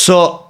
So,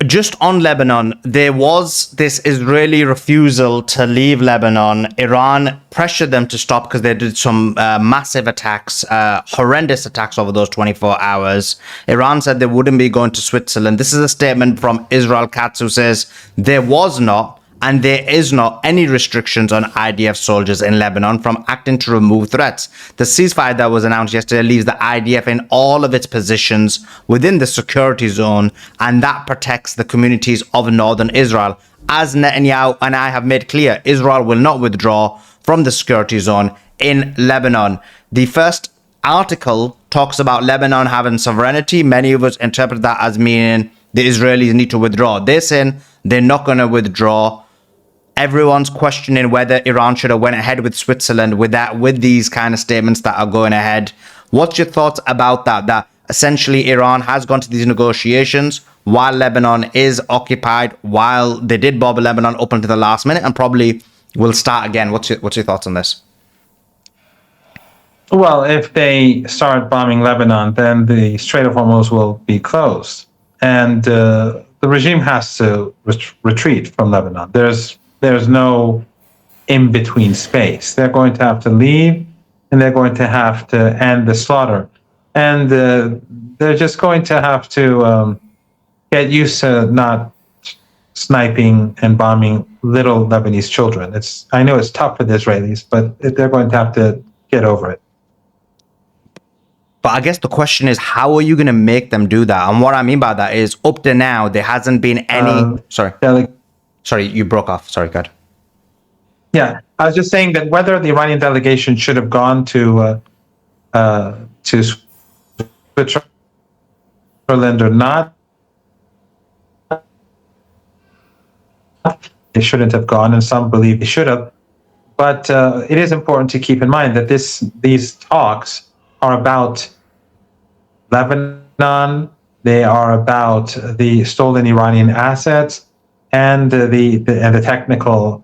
just on Lebanon, there was this Israeli refusal to leave Lebanon. Iran pressured them to stop because they did some massive attacks, horrendous attacks over those 24 hours. Iran said they wouldn't be going to Switzerland. This is a statement from Israel Katz, who says there was not and there is not any restrictions on IDF soldiers in Lebanon from acting to remove threats. The ceasefire that was announced yesterday leaves the IDF in all of its positions within the security zone, and that protects the communities of northern Israel. As Netanyahu and I have made clear, Israel will not withdraw from the security zone in Lebanon. The first article talks about Lebanon having sovereignty. Many of us interpret that as meaning the Israelis need to withdraw. They're saying they're not going to withdraw. Everyone's questioning whether Iran should have went ahead with Switzerland with these kind of statements that are going ahead. What's your thoughts about that? That essentially Iran has gone to these negotiations while Lebanon is occupied, while they did bomb Lebanon up until the last minute and probably will start again. What's your thoughts on this? Well, if they start bombing Lebanon, then the Strait of Hormuz will be closed, and the regime has to retreat from Lebanon. There's no in-between space. They're going to have to leave, and they're going to have to end the slaughter. And they're just going to have to get used to not sniping and bombing little Lebanese children. I know it's tough for the Israelis, but they're going to have to get over it. But I guess the question is, how are you going to make them do that? And what I mean by that is, up to now, there hasn't been any... Sorry, you broke off. Sorry, go ahead. Yeah, I was just saying that whether the Iranian delegation should have gone to Switzerland or not, they shouldn't have gone, and some believe they should have. But it is important to keep in mind that these talks are about Lebanon. They are about the stolen Iranian assets and the technical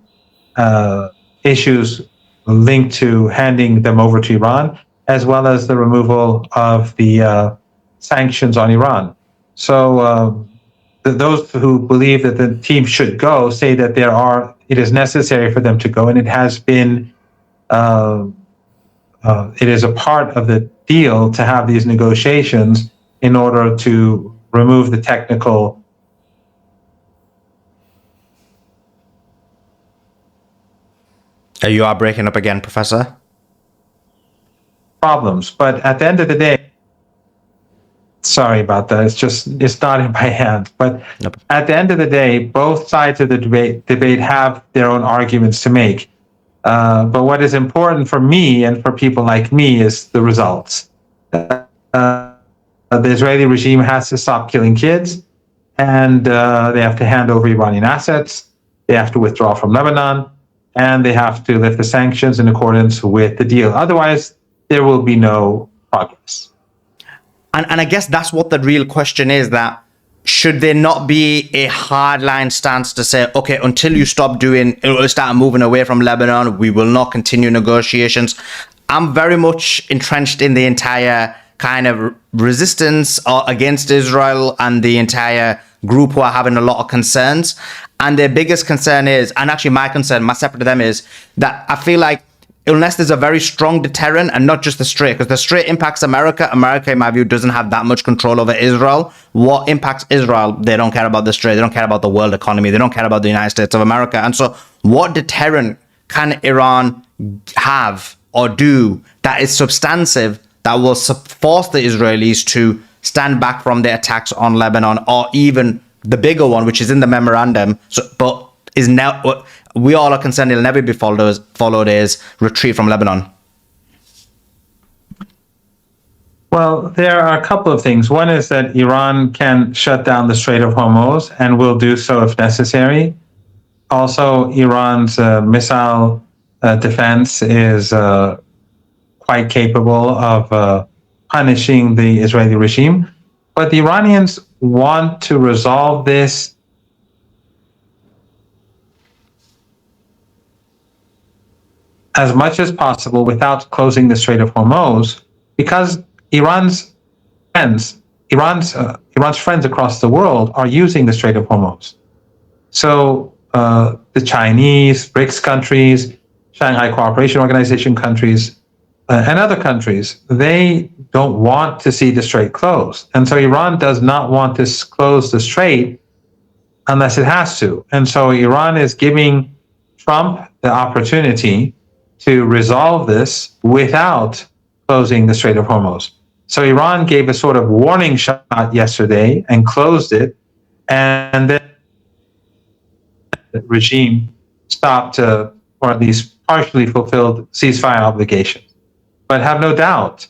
issues linked to handing them over to Iran, as well as the removal of the sanctions on Iran. So those who believe that the team should go say that it is necessary for them to go, and it has been it is a part of the deal to have these negotiations in order to remove the technical You are breaking up again, Professor. Problems. But at the end of the day, sorry about that. It's not in my hands. But nope. At the end of the day, both sides of the debate have their own arguments to make. But what is important for me and for people like me is the results. The Israeli regime has to stop killing kids, and they have to hand over Iranian assets. They have to withdraw from Lebanon, and they have to lift the sanctions in accordance with the deal. Otherwise, there will be no progress. And I guess that's what the real question is, that should there not be a hardline stance to say, okay, until you start moving away from Lebanon, we will not continue negotiations? I'm very much entrenched in the entire kind of resistance against Israel and the entire group who are having a lot of concerns. And their biggest concern is, and actually my concern, my separate to them, is that I feel like unless there's a very strong deterrent, and not just the Strait, because the Strait impacts America. America, in my view, doesn't have that much control over Israel. What impacts Israel? They don't care about the Strait. They don't care about the world economy. They don't care about the United States of America. And so what deterrent can Iran have or do that is substantive, that will force the Israelis to stand back from the attacks on Lebanon, or even the bigger one, which is in the memorandum, but is now, we all are concerned it'll never be followed, is retreat from Lebanon? Well, there are a couple of things. One is that Iran can shut down the Strait of Hormuz and will do so if necessary. Also, Iran's missile defense is quite capable of punishing the Israeli regime. But the Iranians want to resolve this as much as possible without closing the Strait of Hormuz, because Iran's friends Iran's friends across the world are using the Strait of Hormuz. So the Chinese, BRICS countries, Shanghai Cooperation Organization countries, and other countries, they don't want to see the strait closed. And so Iran does not want to close the strait unless it has to. And so Iran is giving Trump the opportunity to resolve this without closing the Strait of Hormuz. So Iran gave a sort of warning shot yesterday and closed it, and then the regime stopped or at least partially fulfilled ceasefire obligations. But have no doubt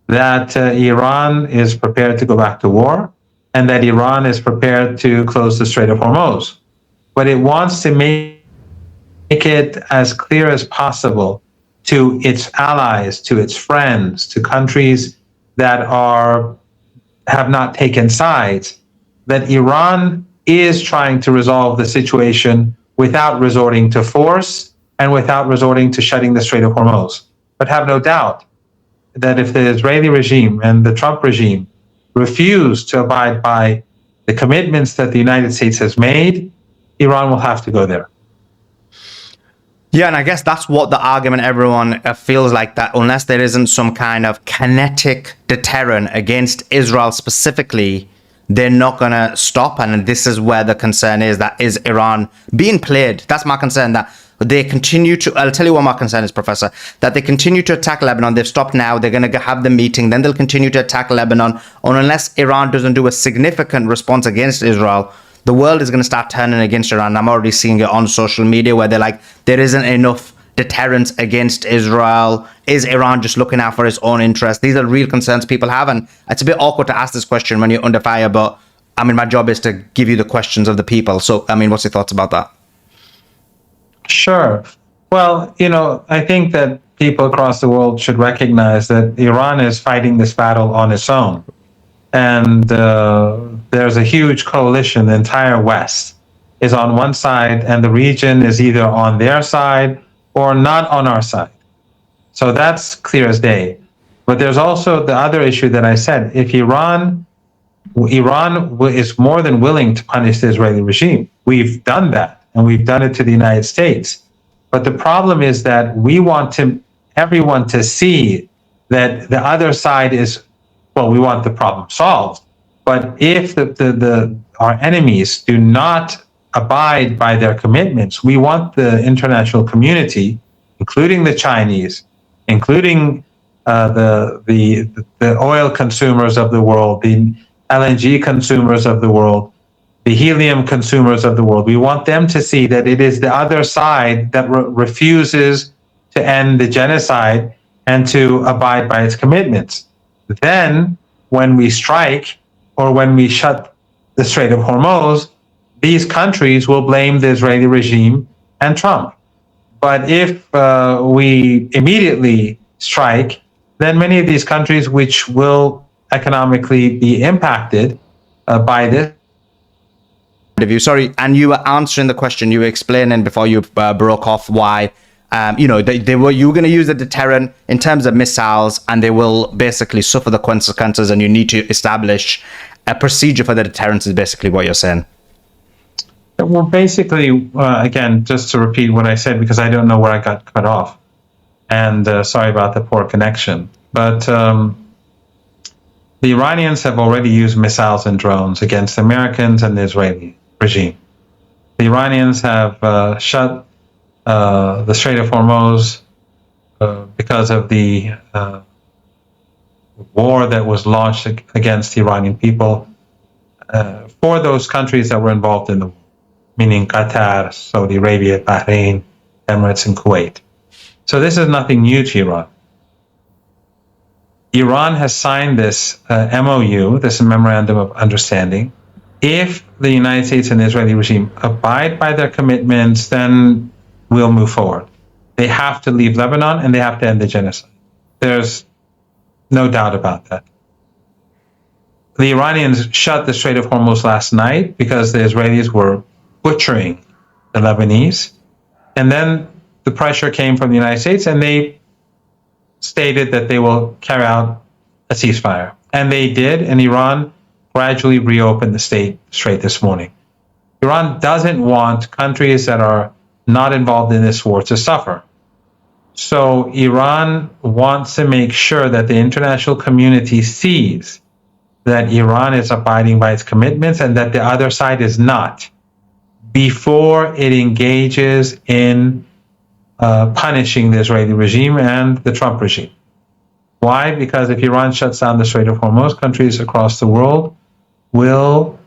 that Iran is prepared to go back to war and that Iran is prepared to close the Strait of Hormuz. But it wants to make it as clear as possible to its allies, to its friends, to countries that have not taken sides, that Iran is trying to resolve the situation without resorting to force and without resorting to shutting the Strait of Hormuz. But have no doubt that if the Israeli regime and the Trump regime refuse to abide by the commitments that the United States has made, Iran will have to go there. Yeah, and I guess that's what the argument everyone feels like, that unless there isn't some kind of kinetic deterrent against Israel specifically, they're not going to stop. And this is where the concern is, that is Iran being played. That's my concern, that they continue to, I'll tell you what my concern is, Professor, that they continue to attack Lebanon. They've stopped now. They're going to have the meeting. Then they'll continue to attack Lebanon. And unless Iran doesn't do a significant response against Israel, the world is going to start turning against Iran. I'm already seeing it on social media where they're like, there isn't enough deterrence against Israel. Is Iran just looking out for its own interests? These are real concerns people have. And it's a bit awkward to ask this question when you're under fire. But I mean, my job is to give you the questions of the people. So, I mean, what's your thoughts about that? Sure. Well, I think that people across the world should recognize that Iran is fighting this battle on its own. And there's a huge coalition. The entire West is on one side, and the region is either on their side or not on our side. So that's clear as day. But there's also the other issue that I said. If Iran is more than willing to punish the Israeli regime, we've done that, and we've done it to the United States. But the problem is that we want everyone to see that the other side is, well, we want the problem solved. But if our enemies do not abide by their commitments, we want the international community, including the Chinese, including the oil consumers of the world, the LNG consumers of the world, the helium consumers of the world. We want them to see that it is the other side that refuses to end the genocide and to abide by its commitments. Then, when we strike or when we shut the Strait of Hormuz, these countries will blame the Israeli regime and Trump. But if we immediately strike, then many of these countries, which will economically be impacted by this. Sorry, and you were answering the question. You were explaining before you broke off why, you were going to use a deterrent in terms of missiles, and they will basically suffer the consequences, and you need to establish a procedure for the deterrence, is basically what you're saying. Well, basically, again, just to repeat what I said, because I don't know where I got cut off, and sorry about the poor connection, but the Iranians have already used missiles and drones against Americans and the Israeli regime. The Iranians have shut the Strait of Hormuz because of the war that was launched against the Iranian people for those countries that were involved in the war, meaning Qatar, Saudi Arabia, Bahrain, Emirates, and Kuwait. So this is nothing new to Iran. Iran has signed this MOU, this Memorandum of Understanding. If the United States and the Israeli regime abide by their commitments, then we'll move forward. They have to leave Lebanon and they have to end the genocide. There's no doubt about that. The Iranians shut the Strait of Hormuz last night because the Israelis were butchering the Lebanese. And then the pressure came from the United States, and they stated that they will carry out a ceasefire. And they did, and Iran gradually reopened the strait this morning. Iran doesn't want countries that are not involved in this war to suffer. So Iran wants to make sure that the international community sees that Iran is abiding by its commitments and that the other side is not, before it engages in punishing the Israeli regime and the Trump regime. Why? Because if Iran shuts down the Strait of Hormuz, countries across the world will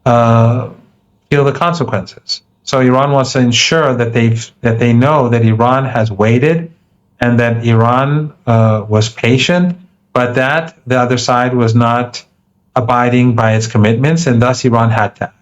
feel the consequences. So Iran wants to ensure that they know that Iran has waited and that Iran was patient, but that the other side was not abiding by its commitments, and thus Iran had to act.